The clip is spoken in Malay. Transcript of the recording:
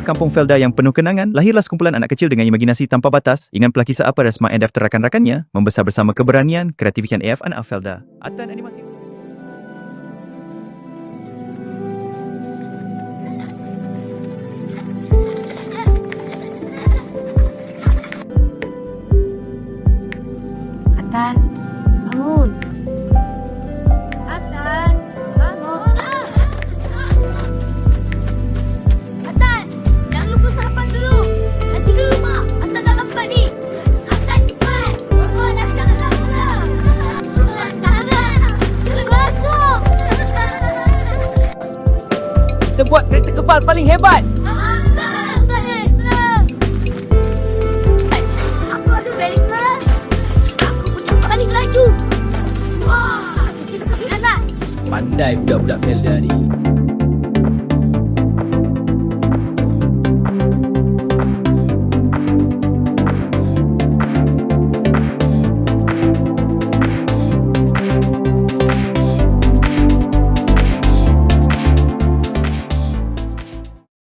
kampung Felda yang penuh kenangan, lahirlah sekumpulan anak kecil dengan imajinasi tanpa batas. Ingan pelakis apa Rasma and daftar rakan-rakannya membesar bersama keberanian, kreativitas AF anak Felda. Atan animasi. Atan, bangun. Atan, bangun. Atan, jangan lupa sarapan dulu. Nanti dulu, Mak. Atan dah lambat ni. Atan, cepat. Bangun, dah sekarang dah mula. Masuk. Kita buat kereta kebal paling hebat. Aku ada bering keras. Aku punya paling laju. Wah, kecil ke atas. Pandai budak-budak Felda ni.